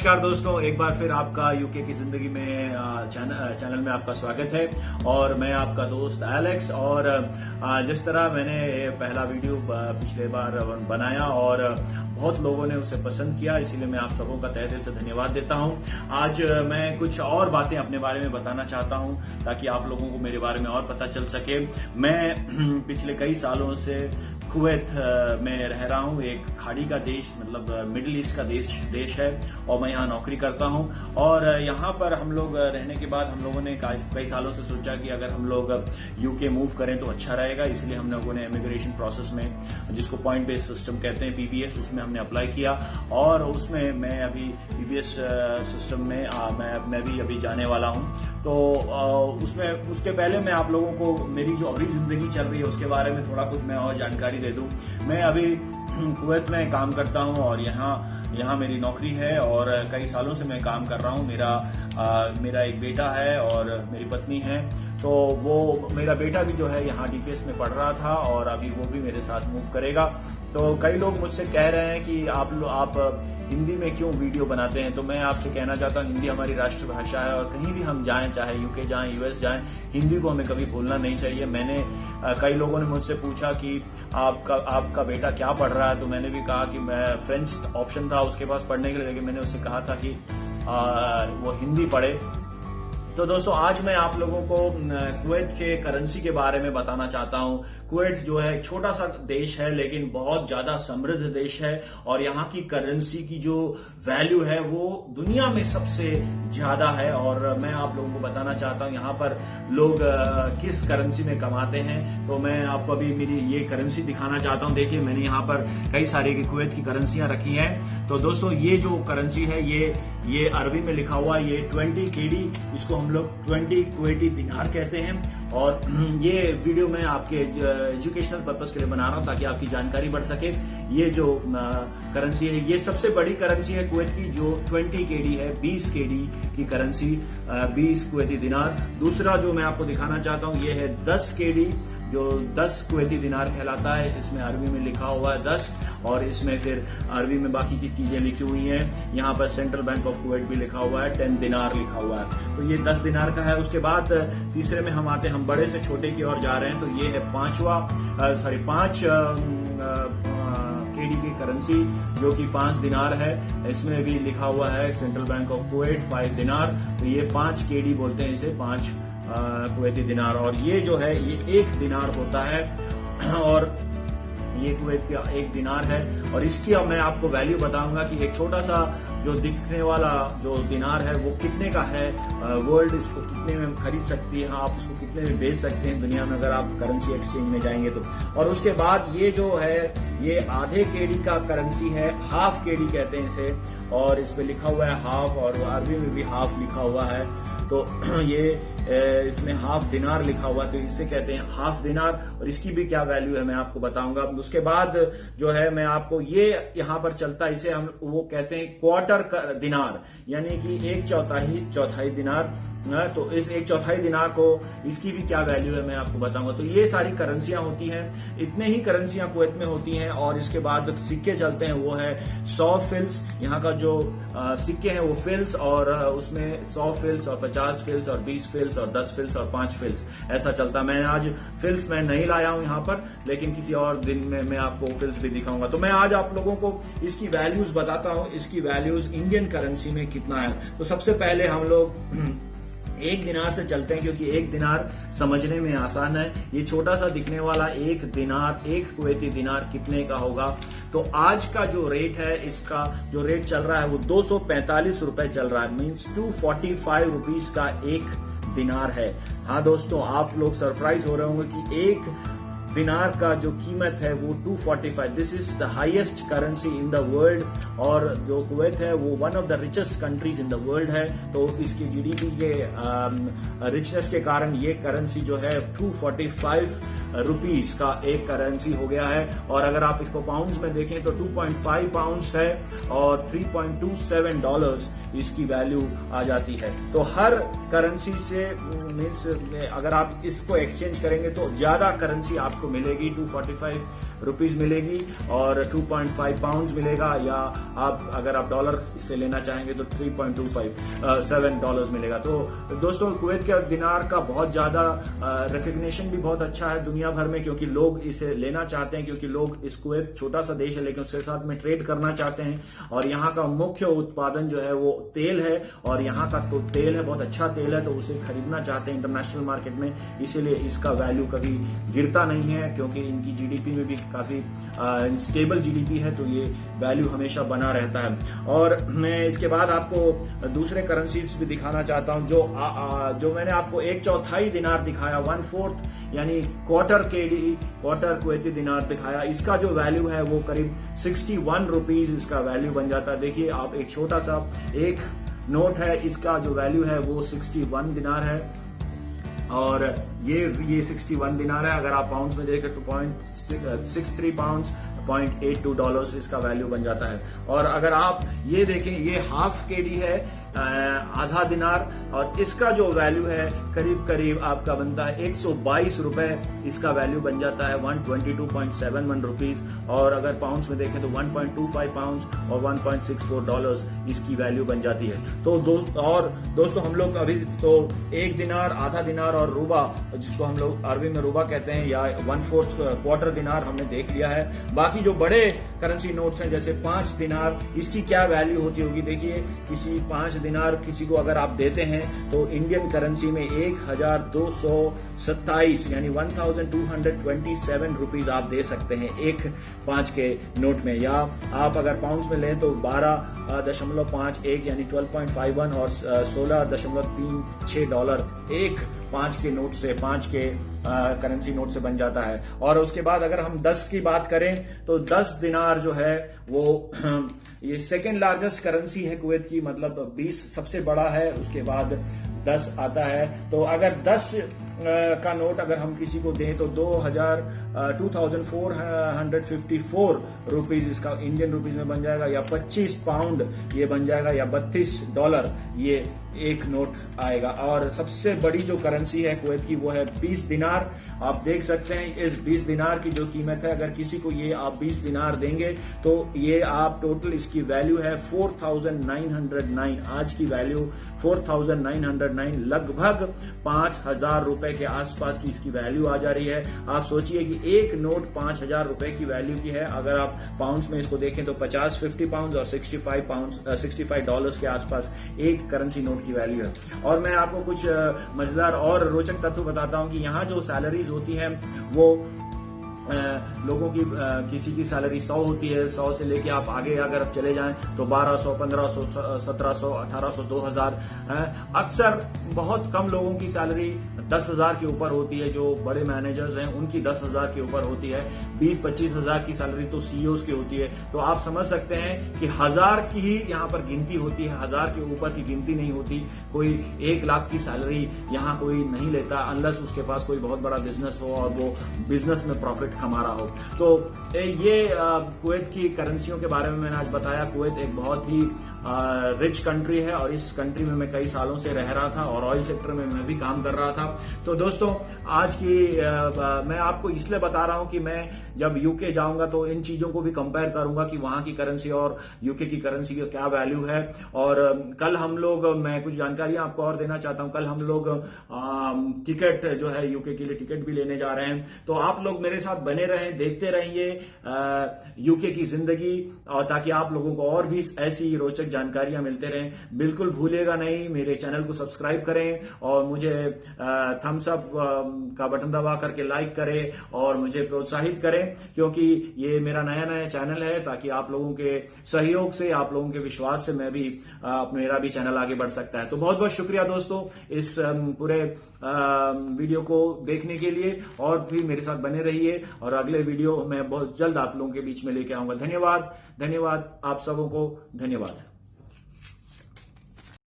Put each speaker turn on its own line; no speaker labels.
नमस्कार दोस्तों, एक बार फिर आपका यूके की जिंदगी में चैनल में आपका स्वागत है। और मैं आपका दोस्त एलेक्स। और जिस तरह मैंने पहला वीडियो पिछले बार बनाया और बहुत लोगों ने उसे पसंद किया, इसीलिए मैं आप सबों का तहे दिल से धन्यवाद देता हूं। आज मैं कुछ और बातें अपने बारे में बताना चाहता हूं ताकि आप लोगों को मेरे बारे में और पता चल सके। मैं पिछले कई सालों से कुवैत में रह रहा हूँ। एक खाड़ी का देश, मतलब मिडिल ईस्ट का देश है, और मैं यहाँ नौकरी करता हूँ। और यहाँ पर हम लोग रहने के बाद हम लोगों ने कई सालों से सोचा कि अगर हम लोग यूके मूव करें तो अच्छा रहेगा। इसलिए हम लोगों ने इमिग्रेशन प्रोसेस में, जिसको पॉइंट बेस्ड सिस्टम कहते हैं, पीबीएस, उसमें हमने अप्लाई किया। और उसमें मैं अभी पीबीएस सिस्टम में मैं भी अभी जाने वाला हूँ। तो उसके पहले मैं आप लोगों को मेरी जो अभी जिंदगी चल रही है उसके बारे में थोड़ा कुछ मैं और जानकारी दे दूं। मैं अभी कुवैत में काम करता हूं और यहाँ मेरी नौकरी है और कई सालों से मैं काम कर रहा हूं। मेरा एक बेटा है और मेरी पत्नी है। तो वो मेरा बेटा भी जो है यहाँ डीपीएस में पढ़ रहा था और अभी वो भी मेरे साथ मूव करेगा। तो कई लोग मुझसे कह रहे हैं कि आप हिंदी में क्यों वीडियो बनाते हैं। तो मैं आपसे कहना चाहता हूँ, हिंदी हमारी राष्ट्रभाषा है और कहीं भी हम जाएं, चाहे यूके जाएं, यूएस जाएं, हिंदी को हमें कभी भूलना नहीं चाहिए। कई लोगों ने मुझसे पूछा कि आपका बेटा क्या पढ़ रहा है। तो मैंने भी कहा कि मैं फ्रेंच ऑप्शन था उसके पास पढ़ने के लिए, लेकिन मैंने उससे कहा था कि वो हिंदी पढ़े। तो दोस्तों, आज मैं आप लोगों को कुवैत के करेंसी के बारे में बताना चाहता हूं। कुवैत जो है एक छोटा सा देश है लेकिन बहुत ज्यादा समृद्ध देश है और यहाँ की करेंसी की जो वैल्यू है वो दुनिया में सबसे ज्यादा है। और मैं आप लोगों को बताना चाहता हूं यहाँ पर लोग किस करेंसी में कमाते हैं। तो मैं आपको अभी मेरी ये करेंसी दिखाना चाहता हूँ। देखिए, मैंने यहाँ पर कई सारे कुवैत की करेंसियां रखी हैं। तो दोस्तों, ये जो करेंसी है ये अरबी में लिखा हुआ है, ये 20 केडी, इसको हम लोग 20 कुवैती दिनार कहते हैं। और ये वीडियो मैं आपके एजुकेशनल पर्पस के लिए बना रहा हूं ताकि आपकी जानकारी बढ़ सके। ये जो करेंसी है ये सबसे बड़ी करेंसी है कुवैत की, जो 20 केडी है, 20 केडी की करेंसी, 20 कुवैती दिनार। दूसरा जो मैं आपको दिखाना चाहता हूँ ये है 10 केडी, जो 10 कुवैती दिनार कहलाता है। इसमें अरबी में लिखा हुआ है 10 और इसमें फिर अरबी में बाकी की चीजें लिखी हुई हैं। यहाँ पर सेंट्रल बैंक ऑफ कुवैत भी लिखा हुआ है, 10 दिनार लिखा हुआ है। तो ये 10 दिनार का है। उसके बाद तीसरे में हम आते हैं, हम बड़े से छोटे की ओर जा रहे हैं। तो ये है 5 केडी की करेंसी, जो कि 5 दिनार है। इसमें भी लिखा हुआ है सेंट्रल बैंक ऑफ कुवैत 5 दिनार। तो ये 5 केडी बोलते हैं इसे, 5 कुवैती दिनार। और ये जो है ये 1 दिनार होता है और ये कुवैत का 1 दिनार है। और इसकी अब मैं आपको वैल्यू बताऊंगा कि एक छोटा सा जो दिखने वाला जो दिनार है वो कितने का है। वर्ल्ड इसको कितने में खरीद सकती है, आप इसको कितने में बेच सकते हैं दुनिया में अगर आप करेंसी एक्सचेंज में जाएंगे तो। और उसके बाद ये जो है ये आधे केडी का करेंसी है, हाफ केडी कहते हैं इसे। और इस पे लिखा हुआ है हाफ, और अरबी में भी हाफ लिखा हुआ है। तो ये इसमें हाफ दिनार लिखा हुआ, तो इसे कहते हैं हाफ दिनार। और इसकी भी क्या वैल्यू है मैं आपको बताऊंगा। उसके बाद जो है मैं आपको ये यहाँ पर चलता है, इसे हम वो कहते हैं क्वार्टर दिनार, यानी कि 1/4 दिनार। तो इस 1/4 दिनार को, इसकी भी क्या वैल्यू है मैं आपको बताऊंगा। तो ये सारी करेंसियां होती हैं, इतने ही करेंसियां कुवैत में होती हैं। और इसके बाद सिक्के चलते हैं, वो है 100 फिल्स। यहाँ का जो सिक्के हैं वो फिल्स, और उसमें 100 फिल्स और 50 फिल्स और 20 फिल्स और 10 फिल्स और 5 फिल्स, ऐसा चलता। मैं आज फिल्स मैं नहीं लाया हूं यहाँ पर, लेकिन किसी और दिन में मैं आपको फिल्स भी दिखाऊंगा। तो मैं आज आप लोगों को इसकी वैल्यूज बताता हूं, इसकी वैल्यूज इंडियन करेंसी में कितना है। तो सबसे पहले हम लोग 1 दिनार से चलते हैं, क्योंकि 1 दिनार समझने में आसान है। ये छोटा सा दिखने वाला 1 दिनार, 1 कुवैती दिनार कितने का होगा। तो आज का जो रेट है, इसका जो रेट चल रहा है वो 245 रुपए चल रहा है, मीन्स 245 रुपीज का 1 दिनार है। हाँ दोस्तों, आप लोग सरप्राइज हो रहे होंगे कि 1 दिनार का जो कीमत है वो 245, this is the highest currency in the world. और जो कुवैत है वो one of the richest countries in the world है। तो इसकी जीडीपी के रिचनेस के कारण ये करेंसी जो है 245 रुपीज का 1 करेंसी हो गया है। और अगर आप इसको पाउंड्स में देखें तो 2.5 पाउंड्स है और 3.27 डॉलर्स इसकी वैल्यू आ जाती है। तो हर करेंसी से मीन्स अगर आप इसको एक्सचेंज करेंगे तो ज्यादा करेंसी आपको मिलेगी। 245 रुपीज मिलेगी और 2.5 पाउंड मिलेगा, या अगर आप डॉलर इससे लेना चाहेंगे तो 3.7 डॉलर्स मिलेगा। तो दोस्तों कुवैत के दिनार का बहुत ज्यादा रिकग्निशन भी बहुत अच्छा है दुनिया भर में, क्योंकि लोग इसे लेना चाहते हैं, क्योंकि लोग इस कुवैत छोटा सा देश है लेकिन उसके साथ में ट्रेड करना चाहते हैं। और यहाँ का मुख्य उत्पादन जो है वो तेल है, और यहाँ का तो तेल है बहुत अच्छा तेल है, तो उसे खरीदना चाहते हैं इंटरनेशनल मार्केट में, इसीलिए इसका वैल्यू कभी गिरता नहीं है, क्योंकि इनकी जीडीपी में भी काफी स्टेबल जीडीपी है, तो ये वैल्यू हमेशा बना रहता है। और मैं इसके बाद आपको दूसरे करेंसीज भी दिखाना चाहता हूं, जो मैंने आपको 1/4 दिनार दिखाया, 1/4 यानी क्वार्टर कुवैती दिनार दिखाया, इसका जो वैल्यू है वो करीब 61 रुपीज इसका वैल्यू बन जाता है। देखिए आप, एक छोटा सा एक नोट है, इसका जो वैल्यू है वो 61 दिनार है, और ये 61 दिनार है। अगर आप पाउंड्स में देखें तो 0.63 पाउंड्स, 0.82 डॉलर्स इसका वैल्यू बन जाता है। और अगर आप ये देखें, ये हाफ केडी है, आधा दिनार, और इसका जो वैल्यू है करीब आपका बनता है 122 रुपए, इसका वैल्यू बन जाता है 122.71 रुपीज। और अगर पाउंड्स में देखें तो 1.25 पाउंड्स और 1.64 डॉलर्स इसकी वैल्यू बन जाती है। तो दोस्तों हम लोग अभी तो 1 दिनार, आधा दिनार और रूबा, जिसको हम लोग अरबी में रूबा कहते हैं, या 1/4 क्वार्टर दिनार हमने देख लिया है। बाकी जो बड़े करेंसी नोट्स हैं जैसे 5 दिनार, इसकी क्या वैल्यू होती होगी। देखिए किसी 5 दिनार किसी को अगर आप देते हैं तो इंडियन करेंसी में 1227 यानी 1227 रुपीज आप दे सकते हैं एक 5 के नोट में, या आप अगर पाउंड्स में लें तो 12.51 यानी 12.51 और 16.36 डॉलर एक 5 के नोट से, 5 के करेंसी नोट से बन जाता है। और उसके बाद अगर हम 10 की बात करें तो 10 दिनार जो है वो ये सेकेंड लार्जेस्ट करेंसी है कुवैत की, मतलब 20 सबसे बड़ा है, उसके बाद 10 आता है। तो अगर 10 का नोट अगर हम किसी को दें तो 2454 रुपीज इसका इंडियन रुपीज में बन जाएगा, या 25 पाउंड ये बन जाएगा, या 32 डॉलर ये एक नोट आएगा। और सबसे बड़ी जो करेंसी है कुवैत की वो है 20 दिनार। आप देख सकते हैं इस 20 दिनार की जो कीमत है, अगर किसी को ये आप 20 दिनार देंगे तो ये आप टोटल इसकी वैल्यू है 4909, आज की वैल्यू 4909, लगभग 5000 रुपए के आसपास की इसकी वैल्यू आ जा रही है। आप सोचिए कि एक नोट 5000 रुपए की वैल्यू की है, अगर आप पाउंड्स में इसको देखें तो 50 पाउंड और 65 डॉलर्स के आसपास एक करेंसी नोट की वैल्यू है। और मैं आपको कुछ मजेदार और रोचक तत्व बताता हूं कि यहाँ जो सैलरीज होती हैं वो लोगों की किसी की सैलरी 100 होती है, 100 से लेके आप आगे अगर आप चले जाएं तो 1200, 1500, 1700, 1800, 2000, अक्सर बहुत कम लोगों की सैलरी 10,000 के ऊपर होती है। जो बड़े मैनेजर्स हैं उनकी 10,000 के ऊपर होती है, 20-25 हजार की सैलरी तो सीईओज की होती है। तो आप समझ सकते हैं कि 1000 की ही यहाँ पर गिनती होती है, 1000 के ऊपर की गिनती नहीं होती। कोई 1 लाख की सैलरी यहाँ कोई नहीं लेता अनलेस उसके पास कोई बहुत बड़ा बिजनेस हो और वो बिजनेस में प्रॉफिट कमा रहा हो। तो ये कुवैत की करेंसियों के बारे में मैंने आज बताया। कुवैत एक बहुत ही रिच कंट्री है और इस कंट्री में मैं कई सालों से रह रहा था और ऑयल सेक्टर में मैं भी काम कर रहा था। तो दोस्तों आज की मैं आपको इसलिए बता रहा हूं कि मैं जब यूके जाऊंगा तो इन चीजों को भी कंपेयर करूंगा कि वहां की करेंसी और यूके की करेंसी का क्या वैल्यू है। और कल हम लोग, मैं कुछ जानकारियां आपको और देना चाहता हूं, कल हम लोग टिकट जो है यूके के लिए टिकट भी लेने जा रहे हैं। तो आप लोग मेरे साथ बने रहें, देखते रहिए यूके की जिंदगी, और ताकि आप लोगों को और भी ऐसी रोचक जानकारियां मिलते रहें। बिल्कुल भूलिएगा नहीं, मेरे चैनल को सब्सक्राइब करें और मुझे थम्स अप का बटन दबा करके लाइक करें और मुझे प्रोत्साहित करें, क्योंकि ये मेरा नया चैनल है, ताकि आप लोगों के सहयोग से, आप लोगों के विश्वास से मैं भी मेरा भी चैनल आगे बढ़ सकता है। तो बहुत बहुत शुक्रिया दोस्तों इस पूरे वीडियो को देखने के लिए, और भी मेरे साथ बने रहिए और अगले वीडियो मैं बहुत जल्द आप लोगों के बीच में लेके आऊंगा। धन्यवाद आप सबों को, धन्यवाद।